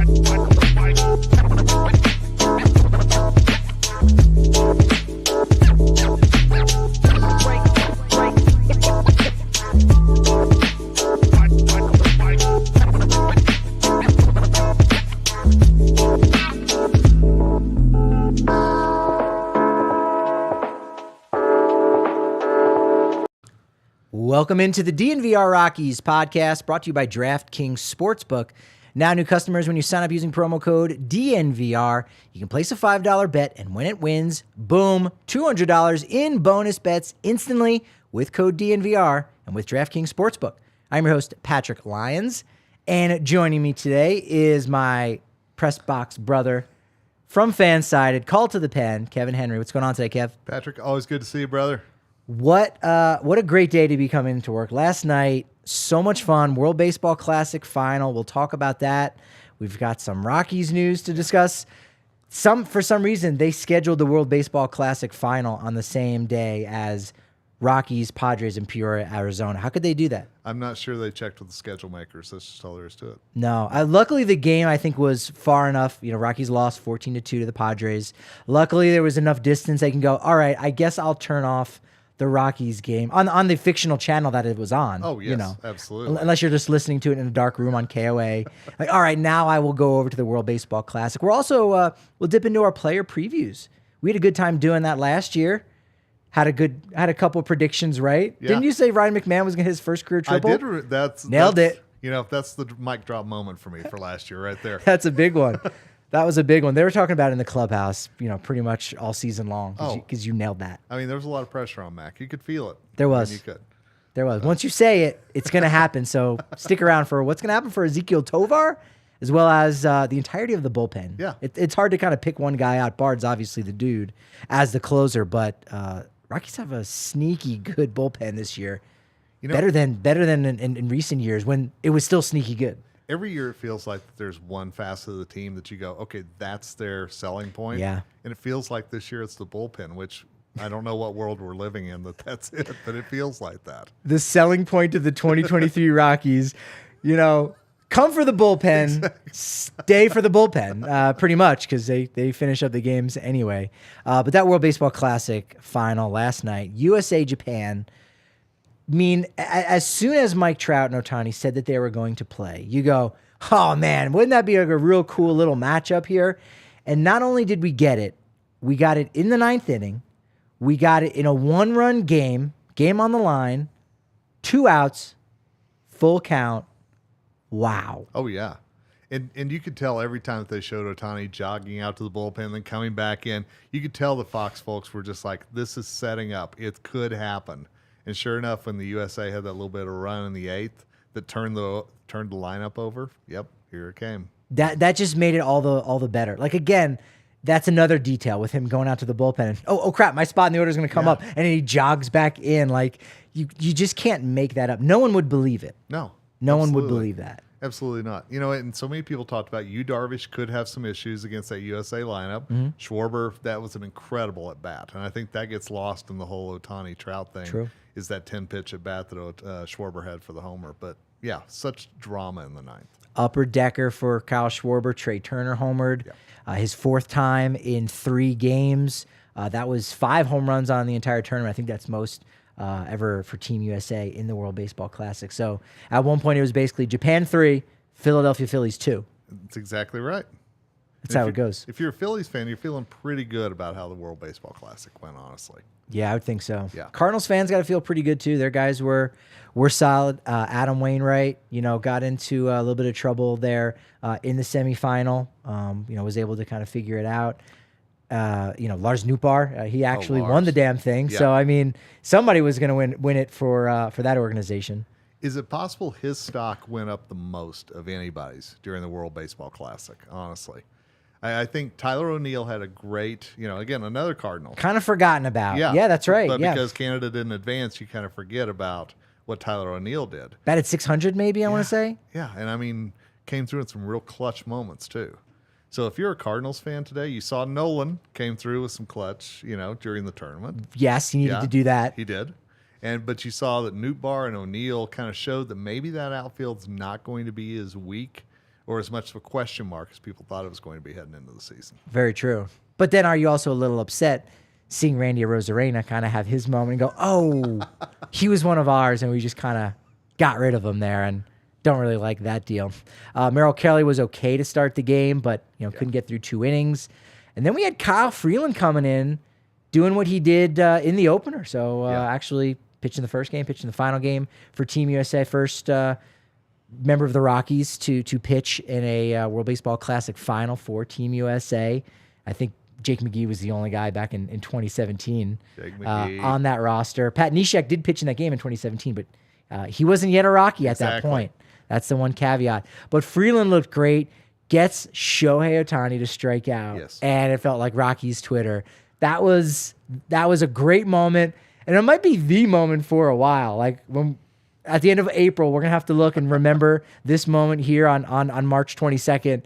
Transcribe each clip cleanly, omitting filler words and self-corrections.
Welcome into the DNVR Rockies Podcast, brought to you by DraftKings Sportsbook. Now, new customers, when you sign up using promo code DNVR, you can place a $5 bet, and when it wins, boom, $200 in bonus bets instantly with code DNVR and with DraftKings Sportsbook. I'm your host, Patrick Lyons, and joining me today is my press box brother from FanSided, call to the pen, Kevin Henry. What's going on today, Kev? Patrick, always good to see you, brother. What a great day to be coming into work. Last night, so much fun. World Baseball Classic final. We'll talk about that. We've got some Rockies news to discuss. For some reason, they scheduled the World Baseball Classic final on the same day as Rockies, Padres, and Peoria, Arizona. How could they do that? I'm not sure they checked with the schedule makers. That's just all there is to it. No. Luckily, the game, I think, was far enough. You know, Rockies lost 14-2 to the Padres. Luckily, there was enough distance they can go, all right, I guess I'll turn off the Rockies game on the fictional channel that it was on. Oh, yes, you know, absolutely. Unless you're just listening to it in a dark room on KOA. Like, all right, now I will go over to the World Baseball Classic. We're also, we'll dip into our player previews. We had a good time doing that last year. Had a couple of predictions right. Yeah. Didn't you say Ryan McMahon was going to his first career triple? I did. Nailed it. You know, that's the mic drop moment for me for last year right there. That's a big one. That was a big one. They were talking about it in the clubhouse, you know, pretty much all season long because you nailed that. I mean, there was a lot of pressure on Mac. You could feel it. There was. You could. There was. Once you say it, it's going to happen. So stick around for what's going to happen for Ezequiel Tovar, as well as the entirety of the bullpen. Yeah. It's hard to kind of pick one guy out. Bard's obviously the dude as the closer, but Rockies have a sneaky good bullpen this year. You know, better than in recent years when it was still sneaky good. Every year it feels like there's one facet of the team that you go, okay, that's their selling point. Yeah. And it feels like this year it's the bullpen, which I don't know what world we're living in that's it, but it feels like that. The selling point of the 2023 Rockies, you know, come for the bullpen, exactly. Stay for the bullpen, pretty much, because they finish up the games anyway. But that World Baseball Classic final last night, USA-Japan, I mean, as soon as Mike Trout and Ohtani said that they were going to play, you go, oh, man, wouldn't that be a real cool little matchup here? And not only did we get it in the ninth inning. We got it in a one-run game on the line, 2 outs, full count. Wow. Oh, yeah. And you could tell every time that they showed Ohtani jogging out to the bullpen, then coming back in, you could tell the Fox folks were just like, this is setting up. It could happen. And sure enough, when the USA had that little bit of a run in the 8th that turned the lineup over, yep, here it came. That just made it all the better. Like, again, that's another detail with him going out to the bullpen. And, oh crap, my spot in the order is going to come up. And then he jogs back in. Like, you just can't make that up. No one would believe it. No one would believe that. Absolutely not. You know, and so many people talked about Darvish could have some issues against that USA lineup. Mm-hmm. Schwarber, that was an incredible at bat. And I think that gets lost in the whole Ohtani Trout thing. True. Is that 10-pitch at bat that Schwarber had for the homer. But, yeah, such drama in the ninth. Upper decker for Kyle Schwarber. Trey Turner homered. Yeah. His 4th time in 3 games. That was 5 home runs on the entire tournament. I think that's most ever for Team USA in the World Baseball Classic. So at one point it was basically Japan 3, Philadelphia Phillies 2. That's exactly right. That's how it goes. If you're a Phillies fan, you're feeling pretty good about how the World Baseball Classic went, honestly. Yeah, I would think so. Yeah. Cardinals fans got to feel pretty good too. Their guys were solid. Adam Wainwright, got into a little bit of trouble there in the semifinal. Was able to kind of figure it out. Lars Nootbaar, he actually won the damn thing. Yeah. So I mean, somebody was going to win it for that organization. Is it possible his stock went up the most of anybody's during the World Baseball Classic? Honestly. I think Tyler O'Neill had a great, again, another Cardinal. Kind of forgotten about. Yeah, that's right. But because Canada didn't advance, you kind of forget about what Tyler O'Neill did. Batted 600 maybe, I want to say. Yeah, and I mean, came through in some real clutch moments too. So if you're a Cardinals fan today, you saw Nolan came through with some clutch, during the tournament. Yes, he needed to do that. He did. But you saw that Nootbaar and O'Neill kind of showed that maybe that outfield's not going to be as weak or as much of a question mark as people thought it was going to be heading into the season. Very true. But then are you also a little upset seeing Randy Arozarena kind of have his moment and go, oh, he was one of ours, and we just kind of got rid of him there and don't really like that deal. Merrill Kelly was okay to start the game, but couldn't get through 2 innings. And then we had Kyle Freeland coming in, doing what he did in the opener. So actually pitching the first game, pitching the final game for Team USA, first member of the Rockies to pitch in a World Baseball Classic final for Team USA. I think Jake McGee was the only guy back in 2017 on that roster. Pat Neshek did pitch in that game in 2017, but he wasn't yet a Rocky at that point. That's the one caveat. But Freeland looked great, gets Shohei Ohtani to strike out, and it felt like Rockies Twitter. That was a great moment, and it might be the moment for a while. Like when at the end of April, we're gonna have to look and remember this moment here on March 22nd.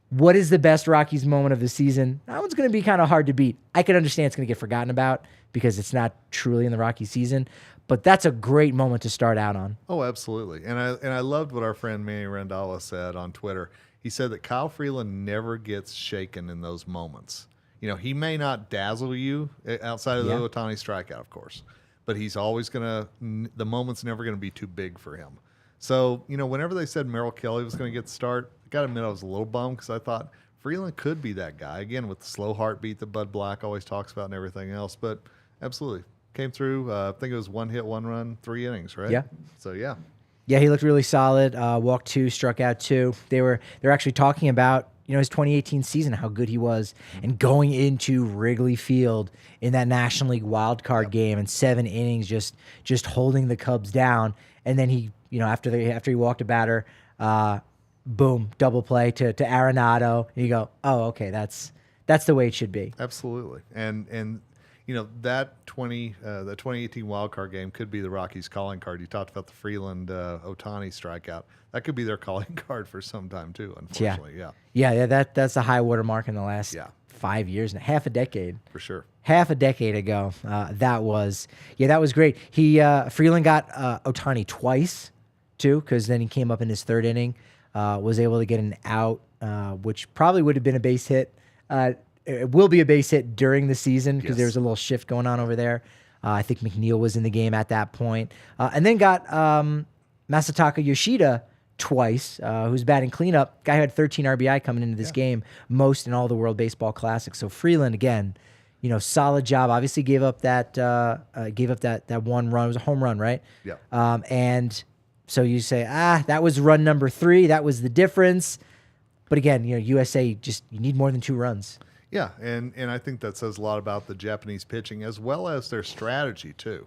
What is the best Rockies moment of the season? That one's going to be kind of hard to beat. I can understand it's going to get forgotten about because it's not truly in the Rockies season, but that's a great moment to start out on. Oh, absolutely. And I loved what our friend Manny Randalla said on Twitter. He said that Kyle Freeland never gets shaken in those moments. He may not dazzle you outside of the Ohtani strikeout, of course, but he's always the moment's never going to be too big for him. So, whenever they said Merrill Kelly was going to get the start, I got to admit I was a little bummed because I thought Freeland could be that guy, again, with the slow heartbeat that Bud Black always talks about and everything else. But absolutely, came through. I think it was 1 hit, 1 run, 3 innings, right? Yeah. So, yeah. Yeah, he looked really solid. Walked 2, struck out 2. They're actually talking about his 2018 season, how good he was, and going into Wrigley Field in that National League wild card game and 7 innings, just holding the Cubs down. And then he, after he walked a batter, boom, double play to Arenado. And you go, oh, okay, that's the way it should be. Absolutely. And that 2018 wild card game could be the Rockies' calling card. You talked about the Freeland Ohtani strikeout. That could be their calling card for some time too, unfortunately. Yeah, that's a high water in the last 5 years and half a decade. For sure. Half a decade ago, that was great. Freeland got Ohtani twice too, because then he came up in his 3rd inning, was able to get an out, which probably would have been a base hit. It will be a base hit during the season because there was a little shift going on over there. I think McNeil was in the game at that point. And then got Masataka Yoshida twice, who's batting cleanup. Guy who had 13 RBI coming into this game, most in all the World Baseball Classics. So Freeland, again, solid job. Obviously gave up that 1 run. It was a home run, right? Yeah. And so you say, that was run number 3. That was the difference. But again, USA, you need more than 2 runs. Yeah, and I think that says a lot about the Japanese pitching as well as their strategy too,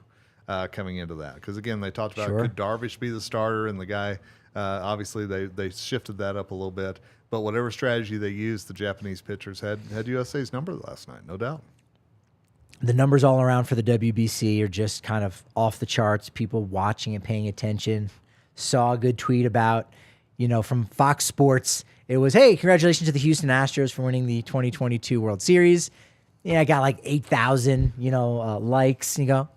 coming into that. Because again, they talked about could Darvish be the starter, and the guy obviously they shifted that up a little bit. But whatever strategy they used, the Japanese pitchers had USA's number last night, no doubt. The numbers all around for the WBC are just kind of off the charts. People watching and paying attention. Saw a good tweet about, from Fox Sports. It was, hey, congratulations to the Houston Astros for winning the 2022 World Series. I got like 8,000, likes. And you go,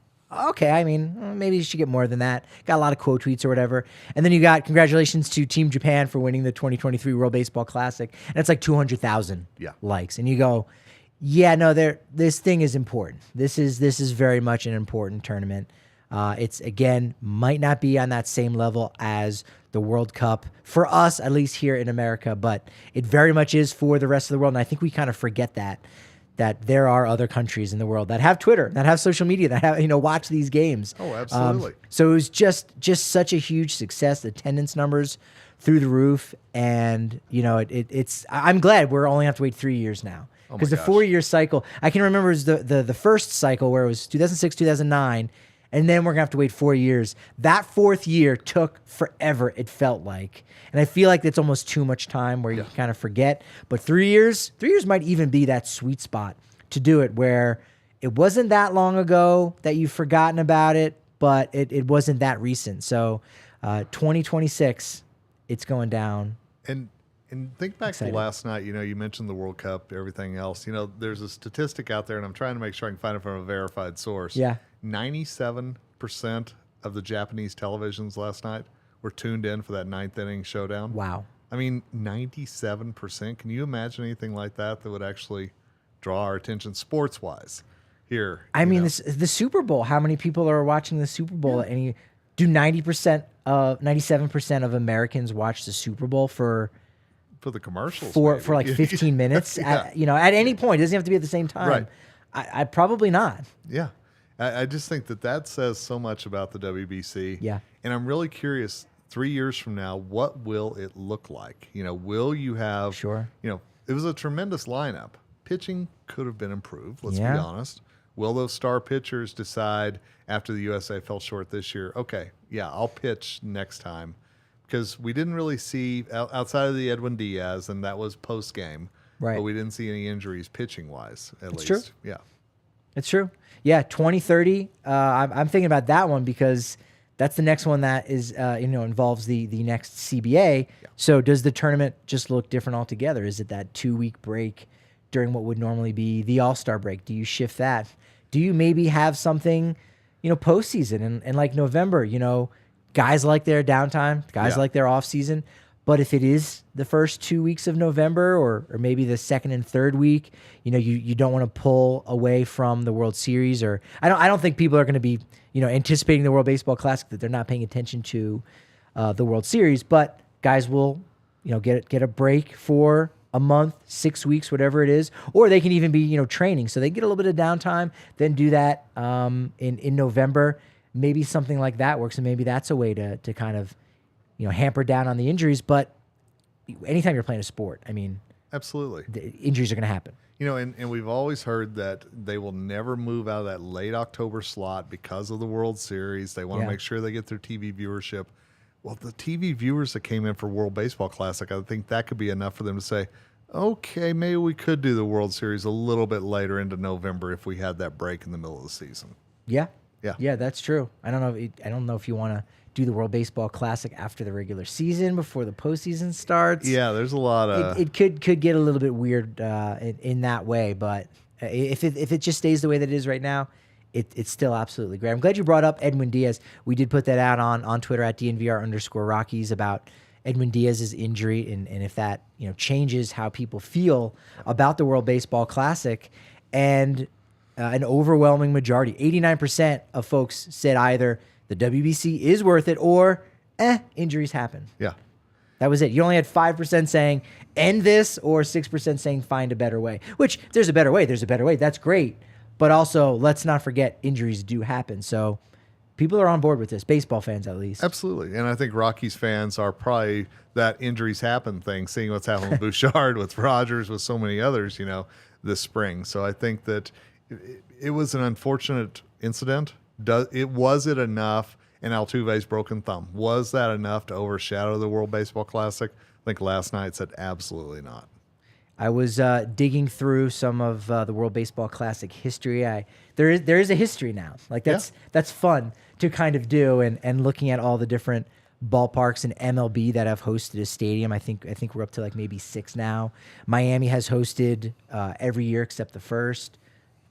okay, I mean, maybe you should get more than that. Got a lot of quote tweets or whatever. And then you got congratulations to Team Japan for winning the 2023 World Baseball Classic. And it's like 200,000 likes. And you go, yeah, no, this thing is important. This is very much an important tournament. It's, again, might not be on that same level as the World Cup for us, at least here in America, but it very much is for the rest of the world. And I think we kind of forget that there are other countries in the world that have Twitter, that have social media, that have, watch these games. Oh, absolutely. So it was just such a huge success. Attendance numbers through the roof. And, it's I'm glad we're only have to wait 3 years now. Because the 4-year cycle, I can remember it was the first cycle where it was 2006, 2009, and then we're going to have to wait 4 years. That 4th year took forever, it felt like. And I feel like it's almost too much time where you kind of forget. But 3 years might even be that sweet spot to do it, where it wasn't that long ago that you've forgotten about it, but it wasn't that recent. So 2026, it's going down. And think back to last night, you mentioned the World Cup, everything else. There's a statistic out there, and I'm trying to make sure I can find it from a verified source. Yeah. 97% of the Japanese televisions last night were tuned in for that 9th inning showdown. Wow. I mean, 97%. Can you imagine anything like that would actually draw our attention sports-wise here? I mean, the Super Bowl, how many people are watching the Super Bowl? Yeah. Do 97% of Americans watch the Super Bowl for the commercials for like 15 minutes? Yeah. At any point. It doesn't have to be at the same time. Right. I probably not. Yeah. I just think that says so much about the WBC. Yeah. And I'm really curious, 3 years from now, what will it look like? Will you have... Sure. It was a tremendous lineup. Pitching could have been improved, let's be honest. Will those star pitchers decide after the USA fell short this year, okay, yeah, I'll pitch next time? Because we didn't really see, outside of the Edwin Diaz, and that was post-game, right? But we didn't see any injuries pitching-wise, at least. True. Yeah. It's true. Yeah, 2030, I'm thinking about that one because that's the next one that is, involves the next CBA. Yeah. So does the tournament just look different altogether? Is it that 2-week break during what would normally be the All-Star break? Do you shift that? Do you maybe have something, postseason and like November, guys like their downtime, guys like their off season. But if it is the first 2 weeks of November or maybe the second and third week, you don't want to pull away from the World Series, or I don't think people are going to be, anticipating the World Baseball Classic that they're not paying attention to the World Series, but guys will, get a break for a month, 6 weeks, whatever it is, or they can even be, training. So they get a little bit of downtime, then do that in November. Maybe something like that works, and maybe that's a way to kind of, hamper down on the injuries. But anytime you're playing a sport, I mean, absolutely, the injuries are going to happen. And we've always heard that they will never move out of that late October slot because of the World Series. They want to make sure they get their TV viewership. Well, the TV viewers that came in for World Baseball Classic, I think that could be enough for them to say, okay, maybe we could do the World Series a little bit later into November if we had that break in the middle of the season. Yeah. Yeah. Yeah, that's true. I don't know if you want to do the World Baseball Classic after the regular season, before the postseason starts. Yeah, there's a lot of... It could get a little bit weird in that way, but if it just stays the way that it is right now, it's still absolutely great. I'm glad you brought up Edwin Diaz. We did put that out on Twitter at DNVR_Rockies about Edwin Diaz's injury and if that changes how people feel about the World Baseball Classic. And an overwhelming majority, 89% of folks said either the WBC is worth it or injuries happen. Yeah. That was it. You only had 5% saying end this or 6% saying find a better way, which if there's a better way, there's a better way. That's great. But also, let's not forget injuries do happen. So people are on board with this, baseball fans at least. Absolutely. And I think Rockies fans are probably that injuries happen thing, seeing what's happened with Bouchard, with Rogers, with so many others, this spring. So I think that it was an unfortunate incident. Was it enough? And Altuve's broken thumb, was that enough to overshadow the World Baseball Classic? I think last night said absolutely not. I was digging through some of the World Baseball Classic history. There is a history now. Like that's fun to kind of do, and looking at all the different ballparks in MLB that have hosted a stadium. I think we're up to like maybe 6 now. Miami has hosted every year except the first.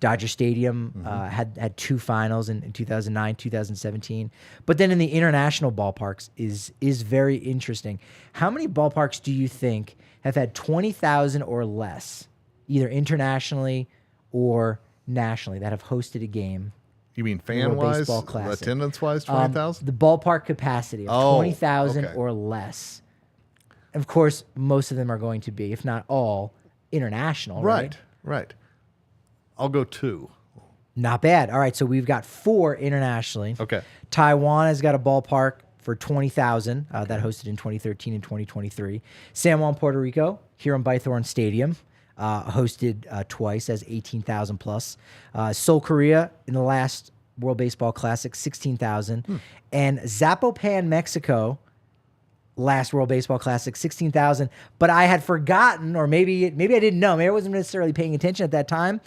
Dodger Stadium had 2 finals in 2009, 2017. But then in the international ballparks is very interesting. How many ballparks do you think have had 20,000 or less, either internationally or nationally, that have hosted a game? You mean fan-wise, attendance-wise, 20,000? The ballpark capacity of 20,000 or less. Of course, most of them are going to be, if not all, international, right? Right. I'll go 2. Not bad. All right, so we've got 4 internationally. Okay. Taiwan has got a ballpark for 20,000 that hosted in 2013 and 2023. San Juan, Puerto Rico, here on Bythorn Stadium, hosted twice as 18,000 plus. Seoul, Korea, in the last World Baseball Classic, 16,000. And Zapopan, Mexico, last World Baseball Classic, 16,000. But I had forgotten, or maybe I didn't know, maybe I wasn't necessarily paying attention at that time.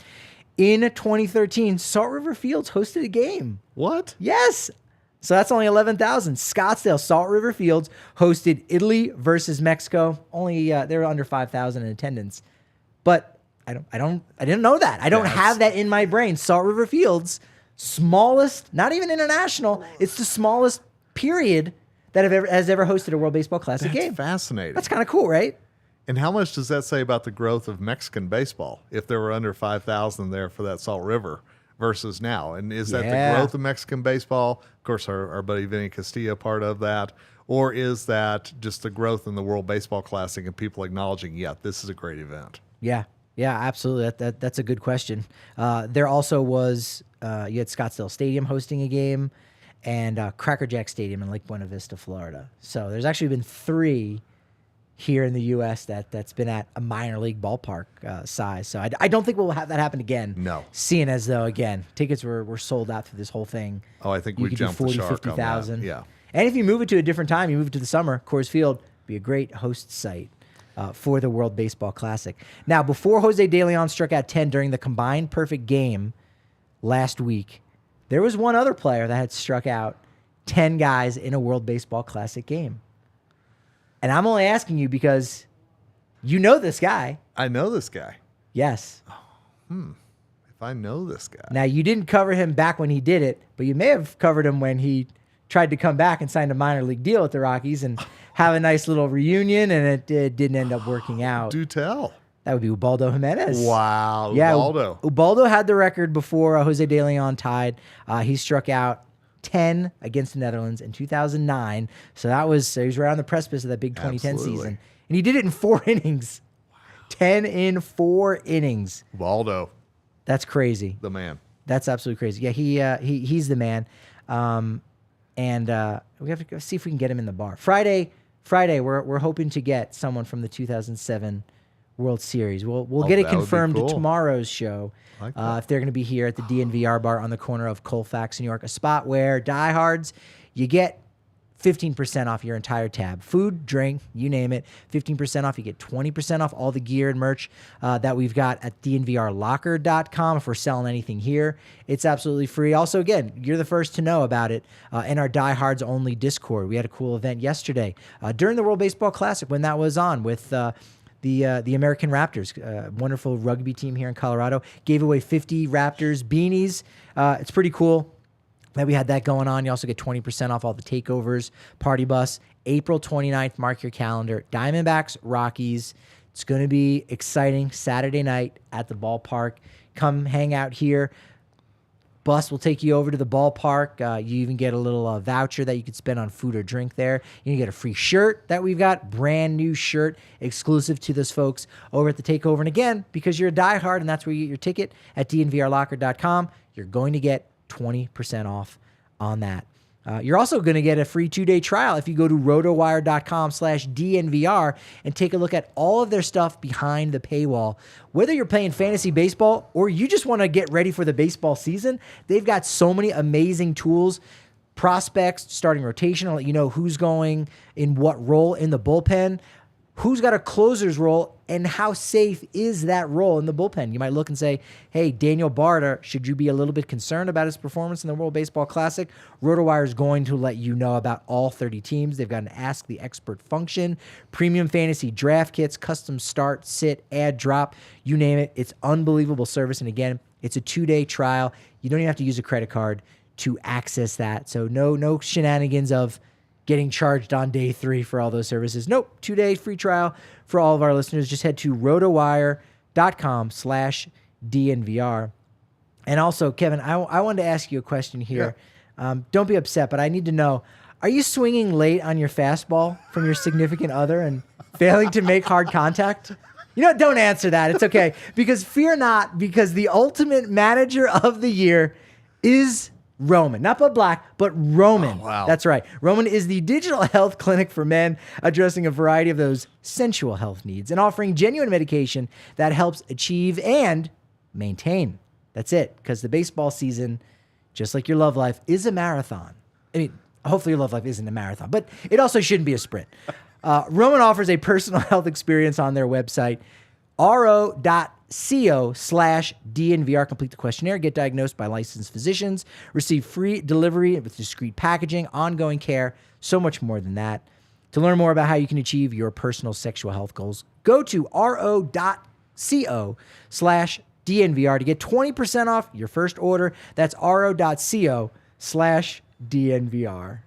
In 2013, Salt River Fields hosted a game. What? Yes. So that's only 11,000. Scottsdale, Salt River Fields hosted Italy versus Mexico. Only they were under 5,000 in attendance. But I didn't know that. I don't have that in my brain. Salt River Fields, smallest, not even international. It's the smallest period that has ever hosted a World Baseball Classic game. Fascinating. That's kind of cool, right? And how much does that say about the growth of Mexican baseball if there were under 5,000 there for that Salt River versus now? And is that the growth of Mexican baseball? Of course, our buddy Vinny Castillo part of that. Or is that just the growth in the World Baseball Classic and people acknowledging, this is a great event? Yeah, absolutely. That's a good question. There also was, you had Scottsdale Stadium hosting a game and Cracker Jack Stadium in Lake Buena Vista, Florida. So there's actually been 3 here in the U.S. that's been at a minor league ballpark size. So I don't think we'll have that happen again. No. Seeing as though, again, tickets were sold out through this whole thing. Oh, I think we jumped the shark 50,000. on that. Yeah. And if you move it to a different time, you move it to the summer, Coors Field be a great host site for the World Baseball Classic. Now, before Jose De Leon struck out 10 during the combined perfect game last week, there was one other player that had struck out 10 guys in a World Baseball Classic game. And I'm only asking you because you know this guy. I know this guy. Yes. If I know this guy. Now, you didn't cover him back when he did it, but you may have covered him when he tried to come back and signed a minor league deal with the Rockies and have a nice little reunion, and it didn't end up working out. Do tell. That would be Ubaldo Jimenez. Wow, yeah, Ubaldo. Ubaldo had the record before Jose De Leon tied. He struck out 10 against the Netherlands in 2009. So he was right on the precipice of that big 2010 season. And he did it in 4 innings. Wow. 10 in 4 innings. Ubaldo. That's crazy. The man. That's absolutely crazy. Yeah, he's the man. And we have to go see if we can get him in the bar. Friday, we're hoping to get someone from the 2007 World Series. We'll get it confirmed to tomorrow's show if they're going to be here at the DNVR bar on the corner of Colfax, New York, a spot where diehards, you get 15% off your entire tab. Food, drink, you name it, 15% off. You get 20% off all the gear and merch that we've got at DNVRlocker.com. If we're selling anything here, it's absolutely free. Also, again, you're the first to know about it in our Diehards Only Discord. We had a cool event yesterday during the World Baseball Classic when that was on with the American Raptors, wonderful rugby team here in Colorado. Gave away 50 Raptors beanies. It's pretty cool that we had that going on. You also get 20% off all the takeovers, party bus. April 29th, mark your calendar. Diamondbacks, Rockies. It's going to be exciting. Saturday night at the ballpark. Come hang out here. Bus will take you over to the ballpark. You even get a little voucher that you could spend on food or drink there. You can get a free shirt that we've got, brand new shirt, exclusive to those folks over at the Takeover. And again, because you're a diehard and that's where you get your ticket at DNVRlocker.com, you're going to get 20% off on that. You're also going to get a free 2-day trial if you go to rotowire.com/DNVR and take a look at all of their stuff behind the paywall. Whether you're playing fantasy baseball or you just want to get ready for the baseball season, they've got so many amazing tools, prospects, starting rotation, I'll let you know who's going in what role in the bullpen, who's got a closer's role, and how safe is that role in the bullpen. You might look and say, hey, Daniel Barter, should you be a little bit concerned about his performance in the World Baseball Classic? RotoWire is going to let you know about all 30 teams. They've got an Ask the Expert function, premium fantasy draft kits, custom start, sit, add, drop, you name it. It's unbelievable service. And again, it's a 2-day trial. You don't even have to use a credit card to access that. So no shenanigans of getting charged on day 3 for all those services. Nope, 2-day free trial for all of our listeners. Just head to rotowire.com/DNVR. And also, Kevin, I wanted to ask you a question here. Yeah. Don't be upset, but I need to know, are you swinging late on your fastball from your significant other and failing to make hard contact? You know, don't answer that. It's okay. Because fear not, because the ultimate manager of the year is Roman, not Bud Black, but Roman. Oh, wow. That's right. Roman is the digital health clinic for men, addressing a variety of those sensual health needs and offering genuine medication that helps achieve and maintain. That's it. Because the baseball season, just like your love life, is a marathon. I mean, hopefully your love life isn't a marathon, but it also shouldn't be a sprint. Roman offers a personal health experience on their website, ro.co/DNVR. Complete the questionnaire, get diagnosed by licensed physicians, receive free delivery with discreet packaging, ongoing care, so much more than that. To learn more about how you can achieve your personal sexual health goals, go to ro.co/DNVR to get 20% off your first order. That's ro.co/DNVR.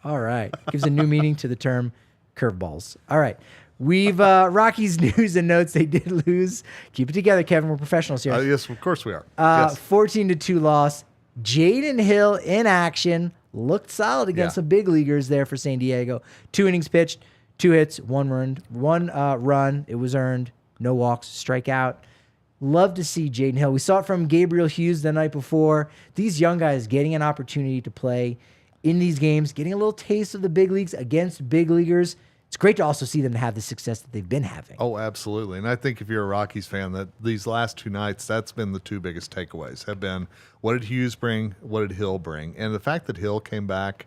All right. Gives a new meaning to the term curveballs. All right. We've Rockies news and notes. They did lose. Keep it together, Kevin. We're professionals here. Yes, of course we are. Yes. 14-2 loss. Jaden Hill in action. Looked solid against some big leaguers there for San Diego. 2 innings pitched, 2 hits, 1 run. It was earned. No walks, strikeout. Love to see Jaden Hill. We saw it from Gabriel Hughes the night before. These young guys getting an opportunity to play in these games, getting a little taste of the big leagues against big leaguers. It's great to also see them have the success that they've been having. Oh, absolutely. And I think if you're a Rockies fan, that these last 2 nights, that's been the 2 biggest takeaways, have been what did Hughes bring, what did Hill bring? And the fact that Hill came back,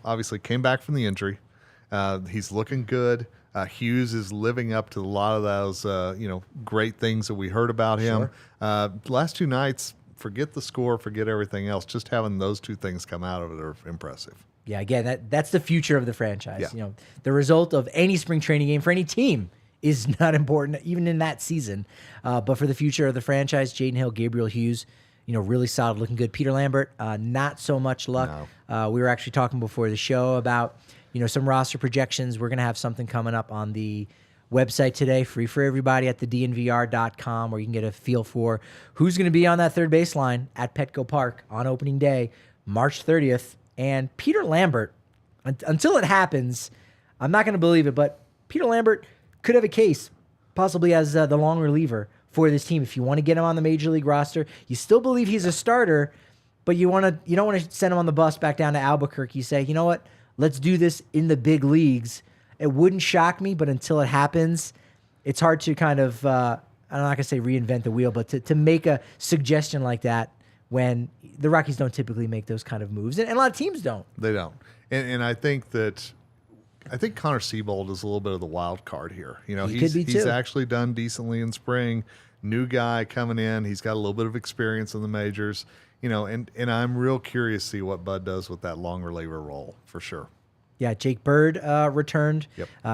obviously came back from the injury. He's looking good. Hughes is living up to a lot of those, great things that we heard about him. Sure. Last 2 nights, forget the score, forget everything else. Just having those 2 things come out of it are impressive. Yeah, again, that's the future of the franchise. Yeah. The result of any spring training game for any team is not important, even in that season. But for the future of the franchise, Jaden Hill, Gabriel Hughes, really solid, looking good. Peter Lambert, not so much luck. No. We were actually talking before the show about, some roster projections. We're going to have something coming up on the website today, free for everybody at the DNVR.com, where you can get a feel for who's going to be on that third baseline at Petco Park on opening day, March 30th. And Peter Lambert, until it happens, I'm not going to believe it, but Peter Lambert could have a case, possibly as the long reliever for this team. If you want to get him on the major league roster, you still believe he's a starter, but you don't want to send him on the bus back down to Albuquerque. You say, you know what, let's do this in the big leagues. It wouldn't shock me, but until it happens, it's hard to kind of, I'm not going to say reinvent the wheel, but to make a suggestion like that when the Rockies don't typically make those kind of moves. And a lot of teams don't. They don't. And I think Connor Siebold is a little bit of the wild card here. He's actually done decently in spring. New guy coming in. He's got a little bit of experience in the majors. And I'm real curious to see what Bud does with that long reliever role for sure. Yeah, Jake Bird returned,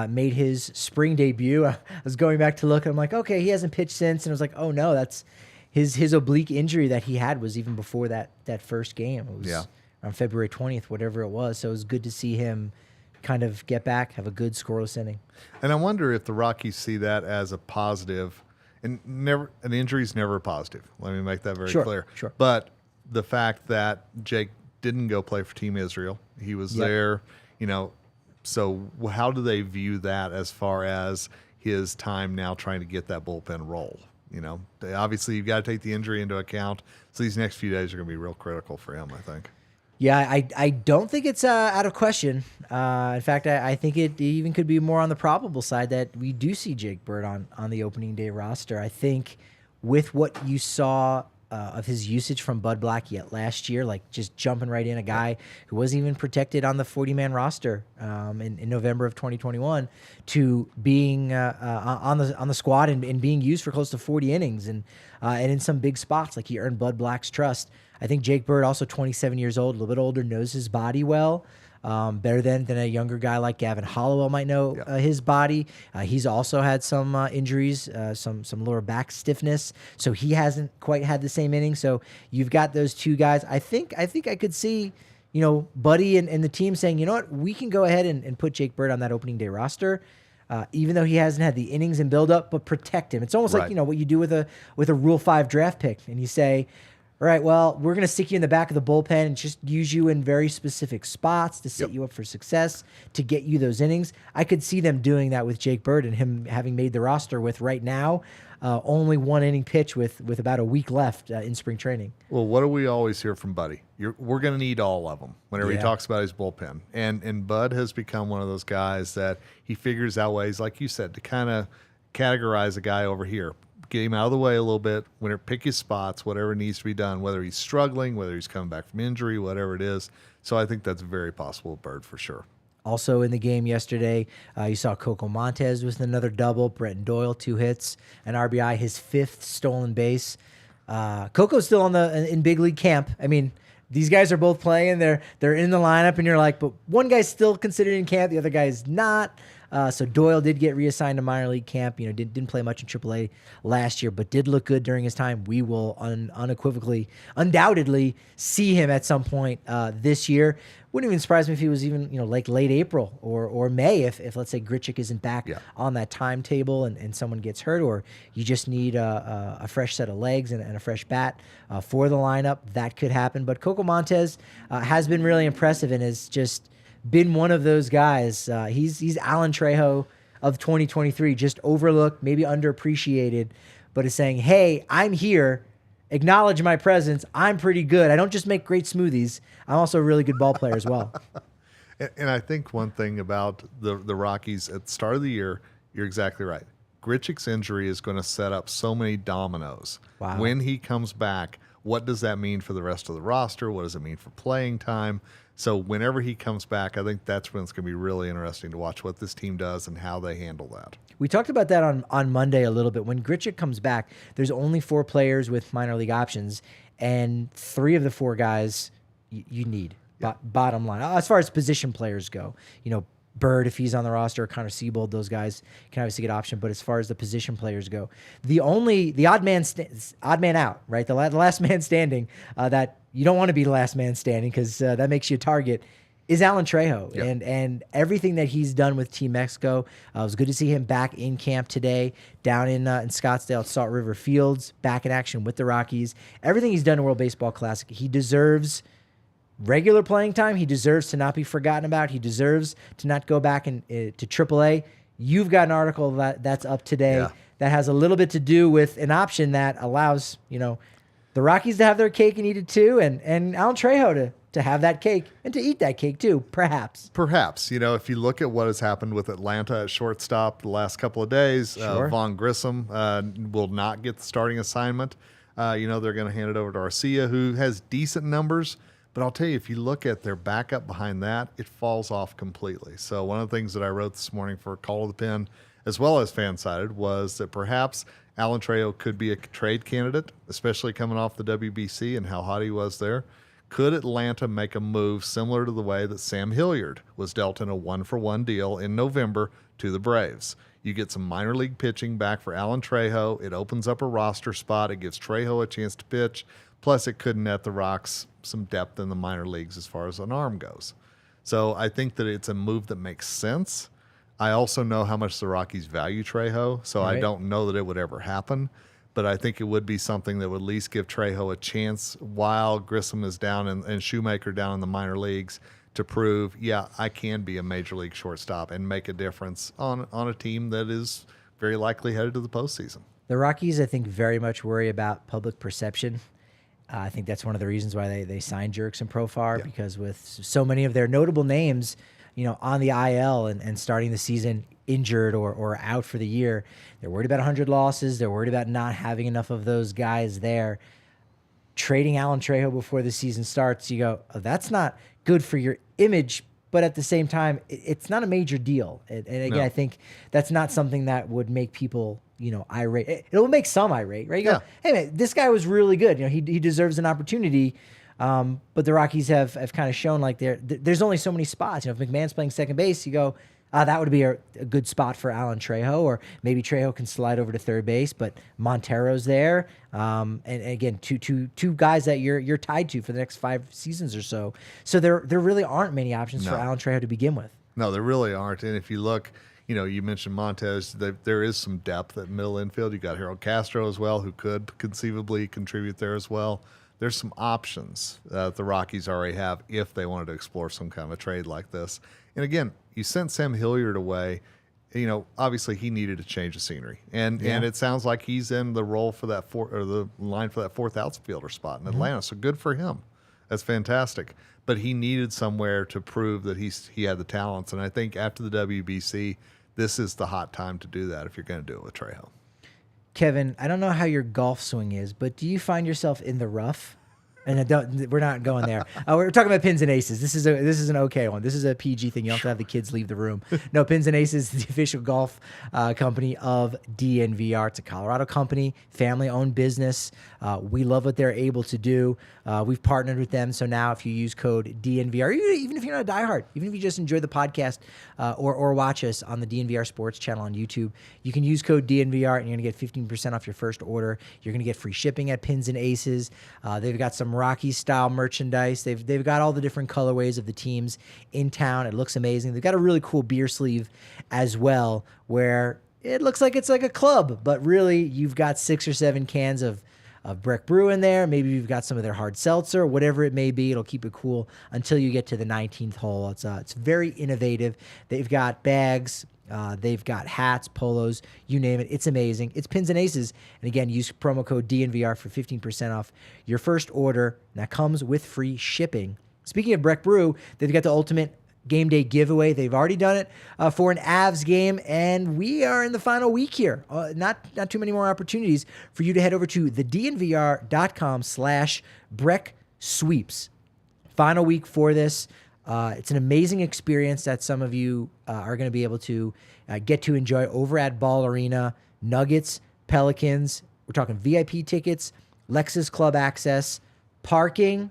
made his spring debut. I was going back to look, and I'm like, okay, he hasn't pitched since. And I was like, oh, no, that's his oblique injury that he had was even before that first game. It was on February 20th, whatever it was. So it was good to see him kind of get back, have a good scoreless inning. And I wonder if the Rockies see that as a positive. And an injury is never a positive. Let me make that very clear. Sure. But the fact that Jake didn't go play for Team Israel, he was there, so how do they view that as far as his time now trying to get that bullpen role? Obviously you've got to take the injury into account. So these next few days are going to be real critical for him, I think. Yeah, I don't think it's out of question. In fact, I think it even could be more on the probable side that we do see Jake Bird on the opening day roster. I think with what you saw of his usage from Bud Black last year, like just jumping right in, a guy who wasn't even protected on the 40-man roster in November of 2021, to being on the squad and being used for close to 40 innings and in some big spots. Like, he earned Bud Black's trust. I think Jake Bird, also 27 years old, a little bit older, knows his body well. Better than a younger guy like Gavin Hollowell might know his body. He's also had some injuries, some lower back stiffness, so he hasn't quite had the same inning. So you've got those 2 guys. I think I could see, Buddy and the team saying, you know what, we can go ahead and put Jake Bird on that opening day roster, even though he hasn't had the innings and build up, but protect him. It's almost like what you do with a Rule 5 draft pick, and you say, all right, well, we're going to stick you in the back of the bullpen and just use you in very specific spots to set you up for success, to get you those innings. I could see them doing that with Jake Bird and him having made the roster with, right now, only 1 inning pitch with about a week left in spring training. Well, what do we always hear from Buddy? We're going to need all of them whenever he talks about his bullpen. And Bud has become one of those guys that he figures out ways, like you said, to kind of categorize a guy over here. Get him out of the way a little bit, pick his spots, whatever needs to be done, whether he's struggling, whether he's coming back from injury, whatever it is. So I think that's very possible with Bird for sure. Also in the game yesterday, you saw Coco Montez with another double, Brenton Doyle 2 hits, an RBI, his 5th stolen base. Coco's still in big league camp. I mean, these guys are both playing. They're in the lineup, and you're like, but one guy's still considered in camp, the other guy's not. So Doyle did get reassigned to minor league camp. Didn't play much in AAA last year, but did look good during his time. We will undoubtedly see him at some point this year. Wouldn't even surprise me if he was even, like late April or May if let's say Grichuk isn't back on that timetable and someone gets hurt, or you just need a fresh set of legs and a fresh bat for the lineup. That could happen. But Coco Montes has been really impressive and has just been one of those guys. He's Alan Trejo of 2023, just overlooked, maybe underappreciated, but is saying, hey, I'm here. Acknowledge my presence. I'm pretty good. I don't just make great smoothies. I'm also a really good ball player as well. And I think one thing about the Rockies at the start of the year, you're exactly right. Grichuk's injury is going to set up so many dominoes. Wow. When he comes back, what does that mean for the rest of the roster? What does it mean for playing time? So whenever he comes back, I think that's when it's going to be really interesting to watch what this team does and how they handle that. We talked about that on Monday a little bit. When Grichuk comes back, there's only 4 players with minor league options, and 3 of the 4 guys you need. Bottom line, as far as position players go, Bird, if he's on the roster, Connor Siebold, those guys can obviously get option. But as far as the position players go, the odd man out, right? The last man standing, that you don't want to be the last man standing because that makes you a target, is Alan Trejo. Yep. And everything that he's done with Team Mexico, it was good to see him back in camp today, down in Scottsdale at Salt River Fields, back in action with the Rockies. Everything he's done in World Baseball Classic, he deserves regular playing time. He deserves to not be forgotten about. He deserves to not go back to AAA. You've got an article that's up today that has a little bit to do with an option that allows, the Rockies to have their cake and eat it too, and Alan Trejo to have that cake and to eat that cake too, perhaps. Perhaps. If you look at what has happened with Atlanta at shortstop the last couple of days, Sure. Vaughn Grissom will not get the starting assignment. They're going to hand it over to Arcia, who has decent numbers. But I'll tell you, if you look at their backup behind that, it falls off completely. So one of the things that I wrote this morning for Call of the Pen, as well as FanSided, was that perhaps Alan Trejo could be a trade candidate, especially coming off the WBC and how hot he was there. Could Atlanta make a move similar to the way that Sam Hilliard was dealt in a 1-for-1 deal in November to the Braves? You get some minor league pitching back for Alan Trejo. It opens up a roster spot. It gives Trejo a chance to pitch. Plus, it could net the Rocks some depth in the minor leagues as far as an arm goes. So I think that it's a move that makes sense. I also know how much the Rockies value Trejo, so Right. I don't know that it would ever happen. But I think it would be something that would at least give Trejo a chance while Grissom is down and Shoemaker down in the minor leagues to prove, I can be a major league shortstop and make a difference on a team that is very likely headed to the postseason. The Rockies, I think, very much worry about public perception. I think that's one of the reasons why they signed Jerks and Profar, because with so many of their notable names, on the IL and starting the season injured or out for the year, they're worried about 100 losses. They're worried about not having enough of those guys there. Trading Alan Trejo before the season starts, you go, oh, that's not good for your image, but at the same time, it's not a major deal. And again, No. I think that's not something that would make people, irate. It will make some irate, right? You go, hey, man, this guy was really good. He deserves an opportunity. But the Rockies have kind of shown like there's only so many spots. If McMahon's playing second base, you go, that would be a good spot for Alan Trejo, or maybe Trejo can slide over to third base, but Montero's there. And again, two guys that you're tied to for the next 5 seasons or so. So there really aren't many options for Alan Trejo to begin with. No, there really aren't. And if you look, you mentioned Montez, there is some depth at middle infield. You got Harold Castro as well, who could conceivably contribute there as well. There's some options that the Rockies already have if they wanted to explore some kind of a trade like this. And again, you sent Sam Hilliard away. Obviously he needed a change of scenery, and it sounds like he's in the role for that the line for that 4th outfielder spot in Atlanta. So good for him. That's fantastic. But he needed somewhere to prove that he had the talents, and I think after the WBC, this is the hot time to do that if you're going to do it with Trejo. Kevin, I don't know how your golf swing is, but do you find yourself in the rough? And we're not going there. We're talking about Pins and Aces. This is an okay one. This is a PG thing. You don't have to have the kids leave the room. No, Pins and Aces is the official golf company of DNVR. It's a Colorado company, family-owned business. We love what they're able to do. We've partnered with them. So now if you use code DNVR, even if you're not a diehard, even if you just enjoy the podcast or watch us on the DNVR Sports channel on YouTube, you can use code DNVR and you're going to get 15% off your first order. You're going to get free shipping at Pins and Aces. They've got some Rockies style merchandise. They've got all the different colorways of the teams in town. It looks amazing. They've got a really cool beer sleeve as well, where it looks like it's like a club, but really you've got 6 or 7 cans of Breck Brew in there. Maybe you've got some of their hard seltzer, whatever it may be. It'll keep it cool until you get to the 19th hole. It's very innovative. They've got bags. They've got hats, polos, you name it. It's amazing. It's Pins and Aces. And again, use promo code DNVR for 15% off your first order. That comes with free shipping. Speaking of Breck Brew, they've got the ultimate game day giveaway. They've already done it for an Avs game, and we are in the final week here. Not too many more opportunities for you to head over to thednvr.com/Breck Sweeps. Final week for this. It's an amazing experience that some of you are going to be able to get to enjoy over at Ball Arena. Nuggets, Pelicans, we're talking VIP tickets, Lexus Club access, parking.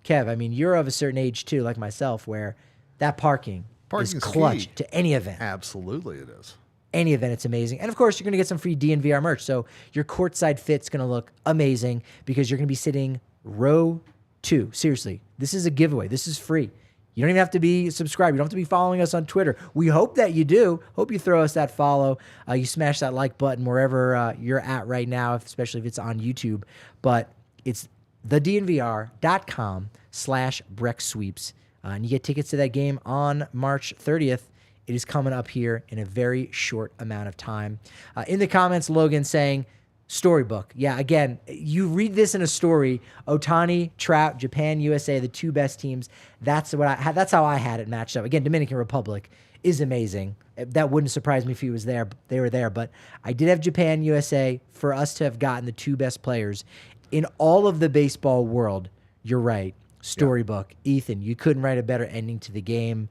Kev, I mean, you're of a certain age too, like myself, where that parking is clutch to any event. Absolutely it is. Any event, it's amazing. And of course, you're going to get some free DNVR merch. So your courtside fit's going to look amazing because you're going to be sitting row 2. Seriously, this is a giveaway. This is free. You don't even have to be subscribed. You don't have to be following us on Twitter. We hope that you do. Hope you throw us that follow. You smash that like button wherever you're at right now, especially if it's on YouTube. But it's thednvr.com/Breck Sweeps. And you get tickets to that game on March 30th. It is coming up here in a very short amount of time. In the comments, Logan saying, storybook. Yeah, again, you read this in a story. Ohtani, Trout, Japan, USA, the 2 best teams. That's how I had it matched up. Again, Dominican Republic is amazing. That wouldn't surprise me if he was there. They were there, but I did have Japan, USA. For us to have gotten the 2 best players in all of the baseball world, you're right. Storybook. Yeah. Ethan, you couldn't write a better ending to the game.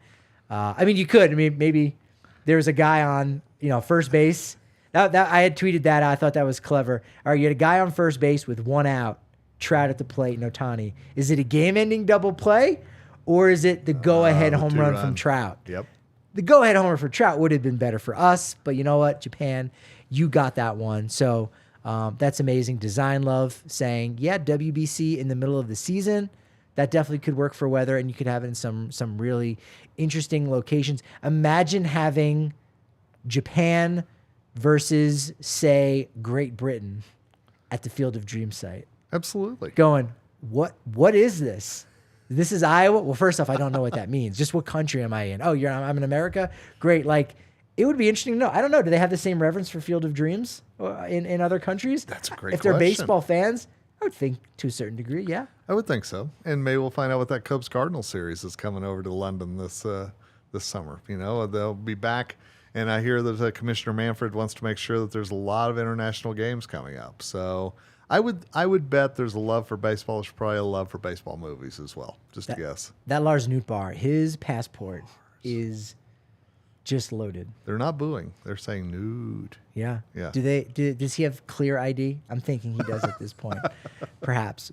I mean, you could. I mean, maybe there was a guy on, first base. That I had tweeted that out. I thought that was clever. All right, you had a guy on first base with 1 out, Trout at the plate, and Ohtani. Is it a game-ending double play, or is it the go-ahead home run from Trout? Yep. The go-ahead homer for Trout would have been better for us, but you know what, Japan, you got that one. So that's amazing. Design Love saying, yeah, WBC in the middle of the season. That definitely could work for weather, and you could have it in some really interesting locations. Imagine having Japan versus, say, Great Britain at the Field of Dreams site. Absolutely. Going, what is this? This is Iowa? Well, first off, I don't know what that means. Just what country am I in? Oh, I'm in America? Great. Like, it would be interesting to know. I don't know. Do they have the same reverence for Field of Dreams in other countries? That's a great question. If they're baseball fans, I would think to a certain degree, yeah. I would think so. And maybe we'll find out what that Cubs-Cardinals series is coming over to London this summer. They'll be back. And I hear that Commissioner Manfred wants to make sure that there's a lot of international games coming up. So I would bet there's a love for baseball. There's probably a love for baseball movies as well, just to guess. That Lars Nootbaar, his passport is just loaded. They're not booing. They're saying nude. Yeah. Yeah. Does he have clear ID? I'm thinking he does at this point. Perhaps.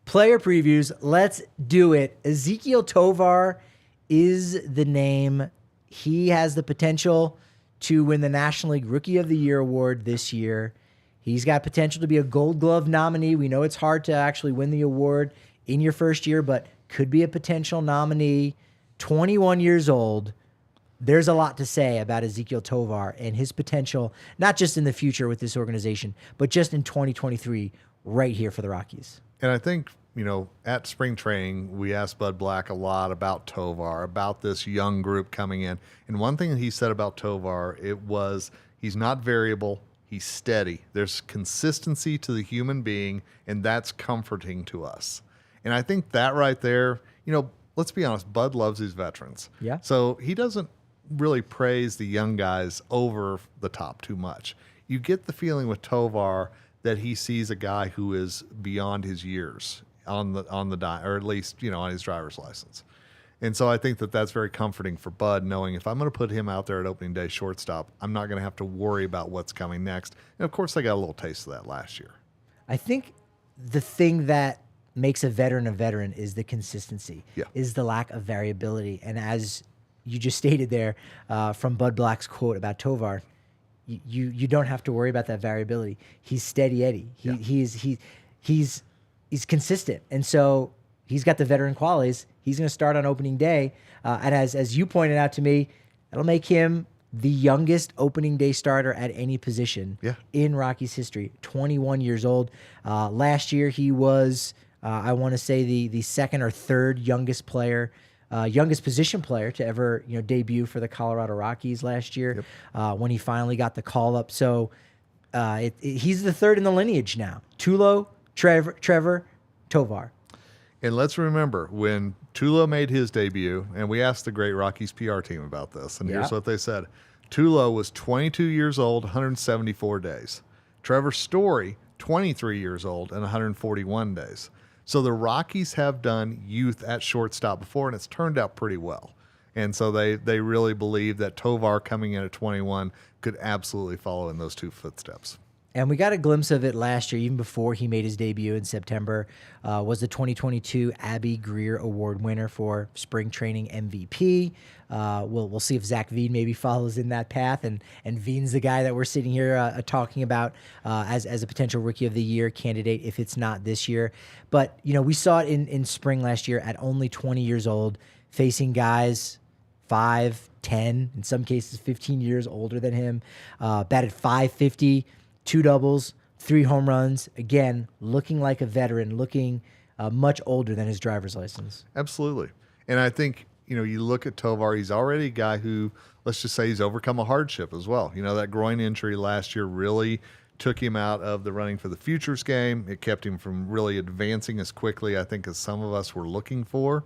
Player previews. Let's do it. Ezequiel Tovar is the name. He has the potential to win the National League Rookie of the Year award this year. He's got potential to be a Gold Glove nominee. We know it's hard to actually win the award in your first year, but could be a potential nominee. 21 years old. There's a lot to say about Ezequiel Tovar and his potential, not just in the future with this organization, but just in 2023 right here for the Rockies. And I think, at spring training, we asked Bud Black a lot about Tovar, about this young group coming in. And one thing that he said about Tovar, it was he's not variable, he's steady. There's consistency to the human being, and that's comforting to us. And I think that right there, let's be honest, Bud loves his veterans. Yeah. So he doesn't really praise the young guys over the top too much. You get the feeling with Tovar that he sees a guy who is beyond his years. on the dime, or at least on his driver's license. And so I think that that's very comforting for Bud, knowing if I'm going to put him out there at opening day shortstop, I'm not going to have to worry about what's coming next. And of course, they got a little taste of that last year. I think the thing that makes a veteran is the consistency, is the lack of variability. And as you just stated there, from Bud Black's quote about Tovar, you don't have to worry about that variability. He's steady Eddie. He's consistent, and so he's got the veteran qualities. He's going to start on opening day, and as you pointed out to me, that'll make him the youngest opening day starter at any position in Rockies history. 21 years old. Last year he was, I want to say, the second or third youngest player. Youngest position player to ever debut for the Colorado Rockies last year, when he finally got the call up. So he's the third in the lineage now. Tulo, Trevor, Tovar. And let's remember, when Tulo made his debut, and we asked the great Rockies PR team about this, and here's what they said. Tulo was 22 years old, 174 days. Trevor Story, 23 years old and 141 days. So the Rockies have done youth at shortstop before, and it's turned out pretty well. And so they really believe that Tovar coming in at 21 could absolutely follow in those two footsteps. And we got a glimpse of it last year, even before he made his debut in September, was the 2022 Abby Greer Award winner for spring training MVP. We'll see if Zach Veen maybe follows in that path, and Veen's the guy that we're sitting here talking about as a potential Rookie of the Year candidate if it's not this year. But we saw it in spring last year at only 20 years old, facing guys 5, 10, in some cases 15 years older than him. Batted .550. 2 doubles, 3 home runs. Again, looking like a veteran, looking much older than his driver's license. Absolutely. And I think, you look at Tovar, he's already a guy who, let's just say, he's overcome a hardship as well. That groin injury last year really took him out of the running for the futures game. It kept him from really advancing as quickly, I think, as some of us were looking for.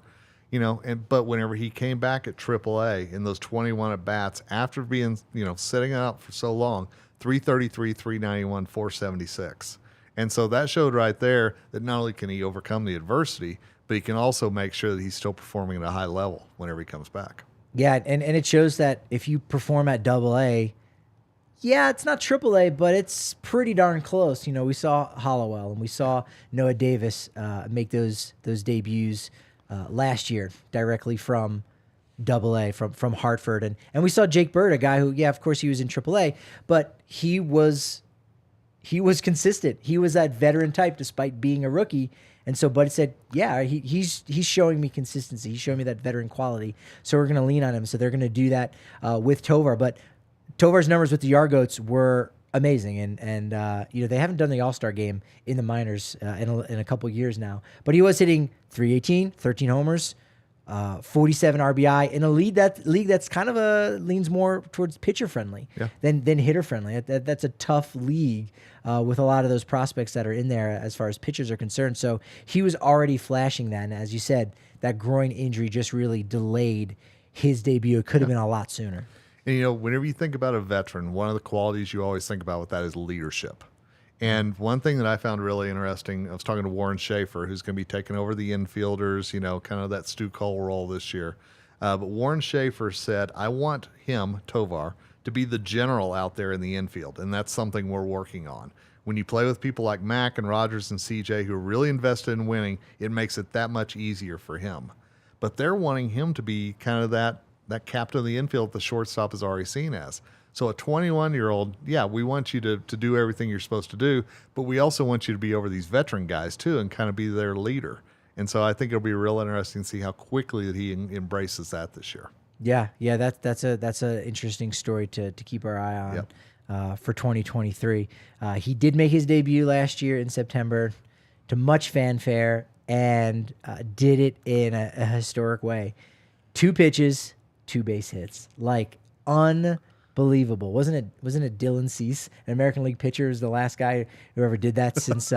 But whenever he came back at AAA in those 21 at-bats, after being, sitting out for so long, 333, 391, 476. And so that showed right there that not only can he overcome the adversity, but he can also make sure that he's still performing at a high level whenever he comes back. Yeah, and it shows that if you perform at AA, it's not AAA, but it's pretty darn close. We saw Hollowell and we saw Noah Davis make those debuts last year directly from AA, from Hartford, and we saw Jake Bird, a guy who, of course, he was in AAA, but he was consistent. He was that veteran type despite being a rookie, and so Bud said, he's showing me consistency. He's showing me that veteran quality, so we're going to lean on him. So they're going to do that with Tovar, but Tovar's numbers with the Argots were amazing, and they haven't done the All-Star game in the minors in a couple years now, but he was hitting .318, 13 homers, 47 RBI in a league that's kind of leans more towards pitcher friendly than hitter friendly. That's a tough league with a lot of those prospects that are in there as far as pitchers are concerned. So he was already flashing that, and as you said, that groin injury just really delayed his debut. It could have been a lot sooner. And whenever you think about a veteran, one of the qualities you always think about with that is leadership. And one thing that I found really interesting, I was talking to Warren Schaefer, who's going to be taking over the infielders, kind of that Stu Cole role this year. But Warren Schaefer said, I want him, Tovar, to be the general out there in the infield. And that's something we're working on. When you play with people like Mac and Rogers and CJ who are really invested in winning, it makes it that much easier for him. But they're wanting him to be kind of that captain of the infield the shortstop is already seen as. So a 21-year-old, we want you to do everything you're supposed to do, but we also want you to be over these veteran guys too and kind of be their leader. And so I think it'll be real interesting to see how quickly that he embraces that this year. Yeah, that's a interesting story to keep our eye on for 2023. He did make his debut last year in September to much fanfare and did it in a historic way. 2 pitches, 2 base hits, like unbelievable. Wasn't it Dylan Cease, an American League pitcher, is the last guy who ever did that since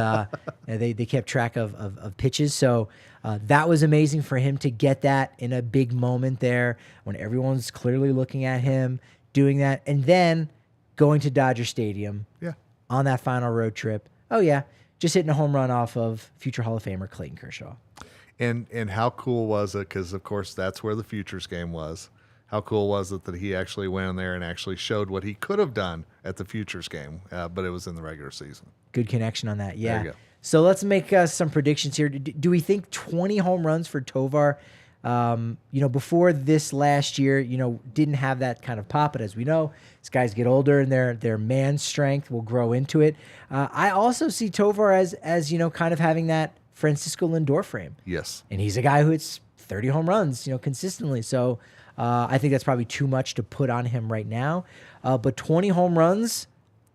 they kept track of pitches. So that was amazing for him to get that in a big moment there when everyone's clearly looking at him doing that, and then going to Dodger Stadium on that final road trip. just hitting a home run off of future Hall of Famer Clayton Kershaw. And how cool was it? Because, of course, that's where the Futures game was. How cool was it that he actually went in there and actually showed what he could have done at the Futures game, but it was in the regular season. Good connection on that, yeah. There you go. So let's make some predictions here. Do we think 20 home runs for Tovar? Before this last year, didn't have that kind of pop, but as we know, as guys get older and their man strength will grow into it. I also see Tovar as kind of having that Francisco Lindor frame. Yes. And he's a guy who hits 30 home runs, consistently. So I think that's probably too much to put on him right now. But 20 home runs,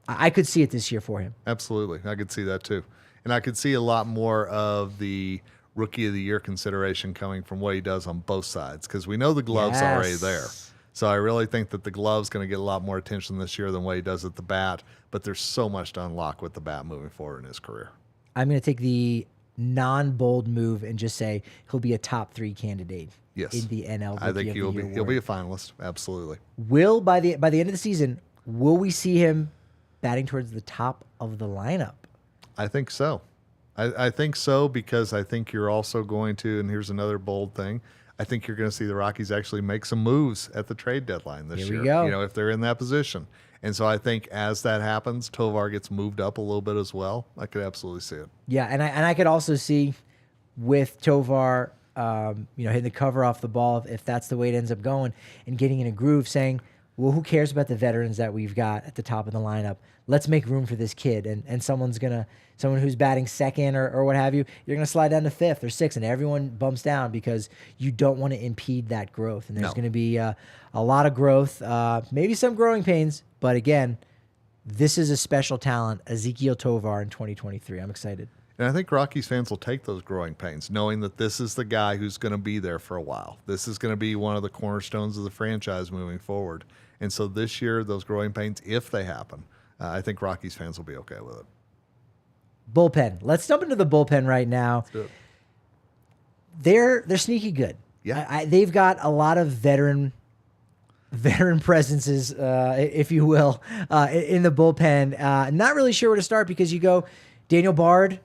I could see it this year for him. Absolutely. I could see that too. And I could see a lot more of the Rookie of the Year consideration coming from what he does on both sides, because we know the glove's already there. So I really think that the glove's going to get a lot more attention this year than what he does at the bat, but there's so much to unlock with the bat moving forward in his career. I'm going to take the non-bold move and just say he'll be a top 3 candidate in the NL. I think he'll be a finalist. Absolutely. By the end of the season, will we see him batting towards the top of the lineup? I think so. I think so, because I think you're also going to, and here's another bold thing, I think you're going to see the Rockies actually make some moves at the trade deadline this year. Here we go. If they're in that position. And so I think as that happens, Tovar gets moved up a little bit as well. I could absolutely see it. Yeah, and I could also see with Tovar, hitting the cover off the ball, if that's the way it ends up going, and getting in a groove, saying, well, who cares about the veterans that we've got at the top of the lineup? Let's make room for this kid. And someone who's batting second or what have you, you're going to slide down to 5th or 6th, and everyone bumps down because you don't want to impede that growth. And there's going to be a lot of growth, maybe some growing pains. But again, this is a special talent, Ezequiel Tovar in 2023. I'm excited. And I think Rockies fans will take those growing pains, knowing that this is the guy who's going to be there for a while. This is going to be one of the cornerstones of the franchise moving forward. And so this year, those growing pains, if they happen, I think Rockies fans will be okay with it. Bullpen. Let's jump into the bullpen right now. They're sneaky good. Yeah. They've got a lot of veteran presences, if you will, in the bullpen. Not really sure where to start, because you go Daniel Bard,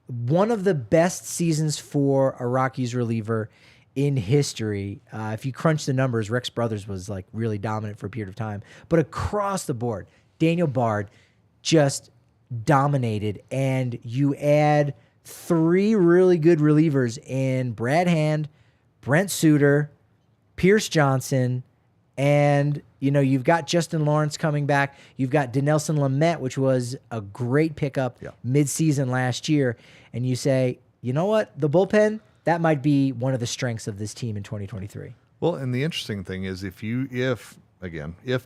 one of the best seasons for a Rockies reliever in history. If you crunch the numbers, Rex Brothers was like really dominant for a period of time. But across the board, Daniel Bard just dominated. And you add 3 really good relievers in Brad Hand, Brent Suter, Pierce Johnson, and you've got Justin Lawrence coming back. You've got Dinelson Lamet, which was a great pickup mid-season last year. And you say, you know what? The bullpen, that might be one of the strengths of this team in 2023. Well, and the interesting thing is if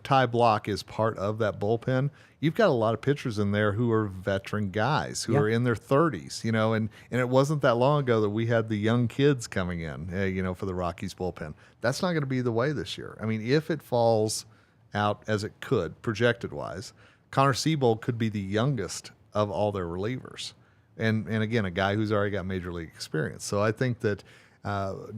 Ty Block is part of that bullpen, you've got a lot of pitchers in there who are veteran guys who are in their 30s, and it wasn't that long ago that we had the young kids coming in, for the Rockies bullpen. That's not going to be the way this year. I mean, if it falls out as it could, projected wise, Connor Siebold could be the youngest of all their relievers. And again, a guy who's already got major league experience. So I think that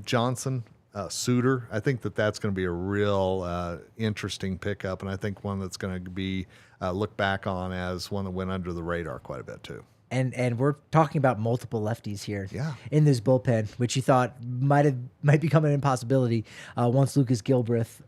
Johnson, Suter, I think that's going to be a real interesting pickup, and I think one that's going to be looked back on as one that went under the radar quite a bit too. And we're talking about multiple lefties here in this bullpen, which you thought might become an impossibility once Lucas Gilbreth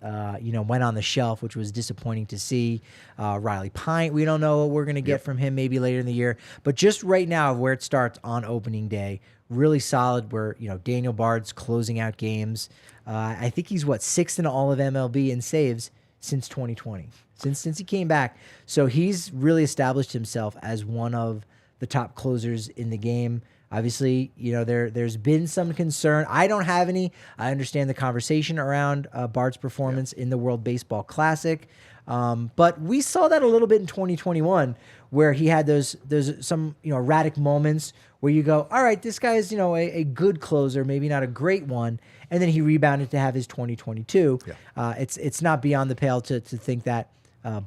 went on the shelf, which was disappointing to see. Riley Pint, we don't know what we're going to get from him maybe later in the year, but just right now where it starts on opening day, really solid. Where Daniel Bard's closing out games. I think he's 6th in all of MLB in saves since 2020, since he came back. So he's really established himself as one of the top closers in the game. Obviously, there's been some concern. I don't have any. I understand the conversation around Bard's performance in the World Baseball Classic. But we saw that a little bit in 2021, where he had those some erratic moments where you go, all right, this guy is a good closer, maybe not a great one, and then he rebounded to have his 2022. It's not beyond the pale to think that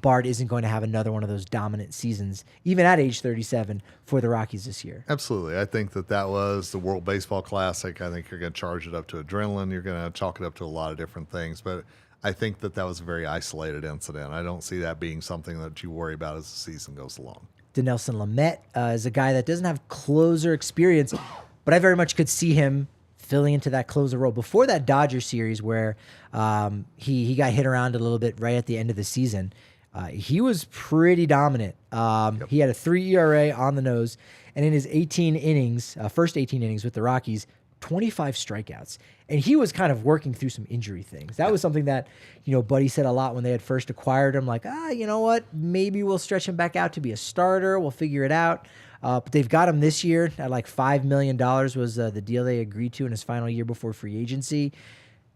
Bard isn't going to have another one of those dominant seasons, even at age 37, for the Rockies this year. Absolutely. I think that was the World Baseball Classic. I think you're going to charge it up to adrenaline. You're going to chalk it up to a lot of different things. But I think that was a very isolated incident. I don't see that being something that you worry about as the season goes along. Dinelson Lamet is a guy that doesn't have closer experience, but I very much could see him filling into that closer role. Before that Dodgers series where he got hit around a little bit right at the end of the season, he was pretty dominant. He had a 3 ERA on the nose, and in his 18 innings, first 18 innings with the Rockies, 25 strikeouts. And he was kind of working through some injury things. That was something that, Buddy said a lot when they had first acquired him, like, you know what, maybe we'll stretch him back out to be a starter. We'll figure it out. But they've got him this year at like $5 million was the deal they agreed to in his final year before free agency.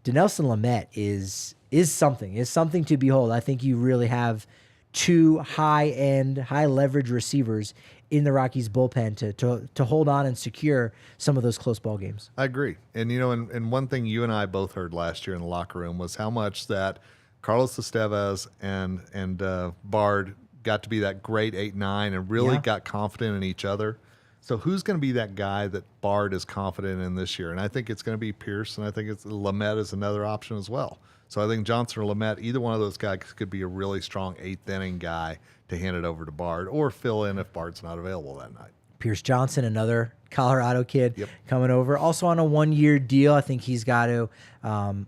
Dinelson Lamet is something to behold. I think you really have two high-end, high-leverage receivers in the Rockies bullpen to hold on and secure some of those close ball games. I agree. And, and one thing you and I both heard last year in the locker room was how much that Carlos Estevez and Bard got to be that great 8-9 and really got confident in each other. So who's going to be that guy that Bard is confident in this year? And I think it's going to be Pierce, and I think Lamet is another option as well. So I think Johnson or Lamet, either one of those guys could be a really strong 8th-inning guy to hand it over to Bard or fill in if Bard's not available that night. Pierce Johnson, another Colorado kid coming over, also on a 1-year deal. I think he's got to,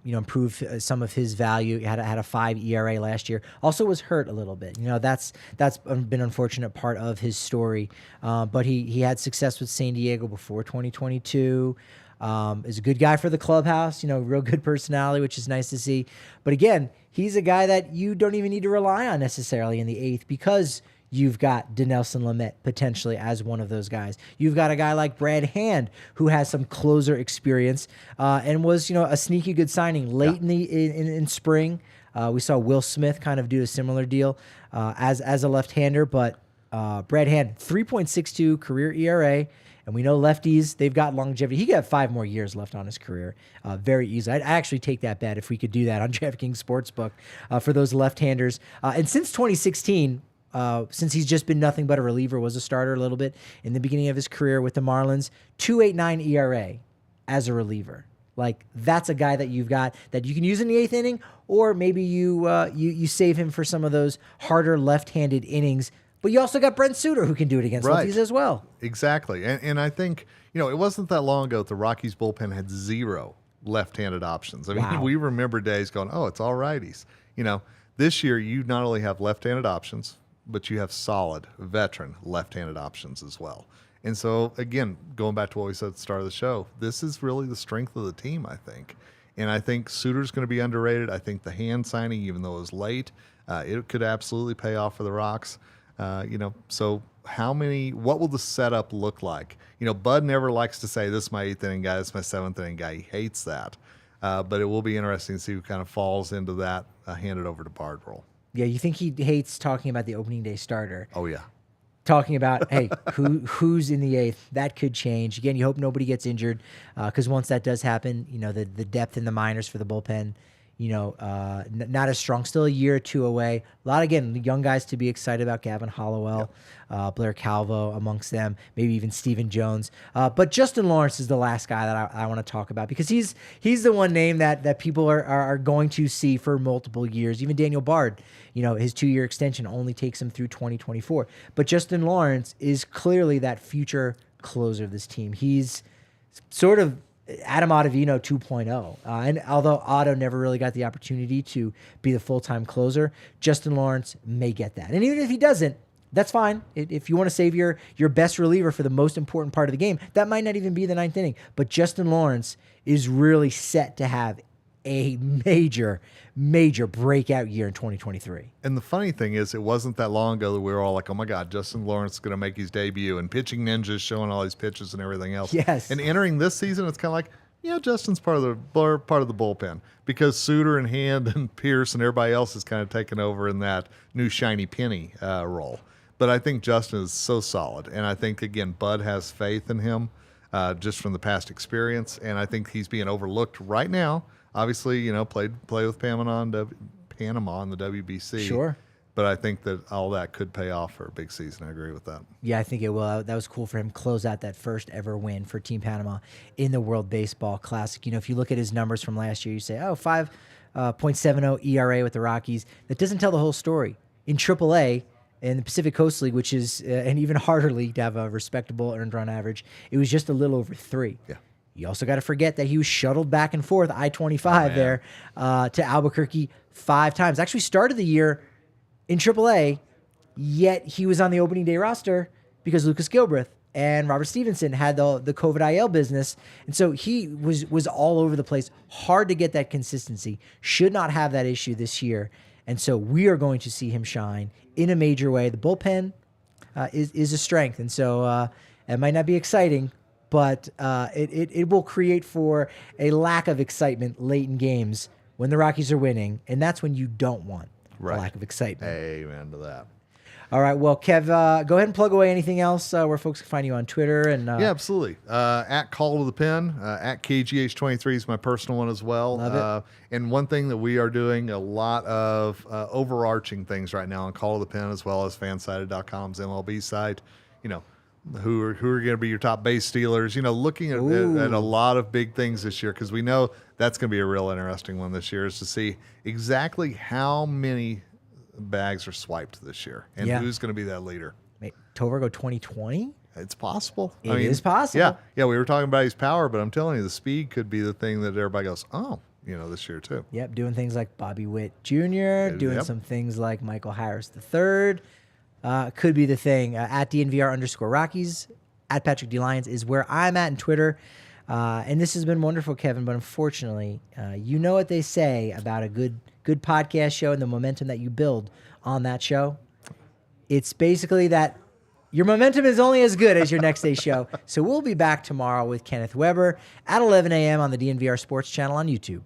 improve some of his value. He had a 5 ERA last year. Also was hurt a little bit. That's been an unfortunate part of his story. But he had success with San Diego before 2022. Is a good guy for the clubhouse. Real good personality, which is nice to see. But again, he's a guy that you don't even need to rely on necessarily in the 8th because you've got Dinelson Lamet potentially as one of those guys. You've got a guy like Brad Hand who has some closer experience and was, a sneaky good signing late in spring. We saw Will Smith kind of do a similar deal as a left-hander, but Brad Hand, 3.62 career ERA. And we know lefties, they've got longevity. He got 5 more years left on his career very easily. I'd actually take that bet if we could do that on DraftKings Sportsbook for those left-handers. And since 2016, since he's just been nothing but a reliever, was a starter a little bit in the beginning of his career with the Marlins, 2.89 ERA as a reliever. Like, that's a guy that you've got that you can use in the 8th inning, or maybe you save him for some of those harder left-handed innings. But you also got Brent Suter who can do it against lefties as well. Exactly. And I think, it wasn't that long ago that the Rockies bullpen had 0 left-handed options. I mean, we remember days going, it's all righties. This year you not only have left-handed options, but you have solid veteran left-handed options as well. And so, again, going back to what we said at the start of the show, this is really the strength of the team, I think. And I think Suter's going to be underrated. I think the Hand signing, even though it was late, it could absolutely pay off for the Rocks. So what will the setup look like? Bud never likes to say, this is my 8th inning guy, this is my 7th inning guy. He hates that. But it will be interesting to see who kind of falls into that handed over to Bard role. Yeah, you think he hates talking about the opening day starter. Oh, yeah. Talking about, hey, who's in the 8th? That could change. Again, you hope nobody gets injured because once that does happen, the depth in the minors for the bullpen, not as strong. Still a year or 2 away. A lot, again, young guys to be excited about. Gavin Hollowell, Blair Calvo amongst them, maybe even Stephen Jones. But Justin Lawrence is the last guy that I want to talk about because he's the one name that people are going to see for multiple years. Even Daniel Bard, his 2-year extension only takes him through 2024. But Justin Lawrence is clearly that future closer of this team. He's sort of Adam Ottavino 2.0. And although Otto never really got the opportunity to be the full-time closer, Justin Lawrence may get that. And even if he doesn't, that's fine. If you want to save your best reliever for the most important part of the game, that might not even be the 9th inning. But Justin Lawrence is really set to have a major breakout year in 2023. And the funny thing is, it wasn't that long ago that we were all like, oh my God, Justin Lawrence is going to make his debut and Pitching Ninjas showing all these pitches and everything else. Yes. And entering this season, it's kind of like, yeah, Justin's part of the bullpen because Suter and Hand and Pierce and everybody else is kind of taken over in that new shiny penny role. But I think Justin is so solid. And I think, again, Bud has faith in him just from the past experience. And I think he's being overlooked right now. Obviously, played with Panama in the WBC. Sure. But I think that all that could pay off for a big season. I agree with that. Yeah, I think it will. That was cool for him to close out that first ever win for Team Panama in the World Baseball Classic. If you look at his numbers from last year, you say, 5.70 ERA with the Rockies. That doesn't tell the whole story. In AAA, in the Pacific Coast League, which is an even harder league to have a respectable earned run average, it was just a little over 3. Yeah. You also got to forget that he was shuttled back and forth I-25 there to Albuquerque 5 times. Actually started the year in AAA, yet he was on the opening day roster because Lucas Gilbreth and Robert Stevenson had the COVID IL business. And so he was all over the place. Hard to get that consistency. Should not have that issue this year. And so we are going to see him shine in a major way. The bullpen is a strength. And so it might not be exciting, but it will create for a lack of excitement late in games when the Rockies are winning. And that's when you don't want a lack of excitement. Amen to that. All right. Well, Kev, go ahead and plug away anything else where folks can find you on Twitter. And yeah, absolutely. At Call to the Pen, at KGH23 is my personal one as well. Love it. And one thing that we are doing a lot of overarching things right now on Call to the Pen, as well as FanSided.com's MLB site. You know, who are going to be your top base stealers? You know, looking at a lot of big things this year, because we know that's going to be a real interesting one this year, is to see exactly how many bags are swiped this year and who's going to be that leader. Tovar go 2020? It's possible. It is possible. Yeah, we were talking about his power, but I'm telling you, the speed could be the thing that everybody goes, oh, you know, this year too. Yep, doing things like Bobby Witt Jr., doing some things like Michael Harris III. Could be the thing. At DNVR_Rockies, at Patrick D. Lyons is where I'm at in Twitter. And this has been wonderful, Kevin, but unfortunately, you know what they say about a good podcast show and the momentum that you build on that show. It's basically that your momentum is only as good as your next day's show. So we'll be back tomorrow with Kenneth Weber at 11 a.m. on the DNVR Sports channel on YouTube.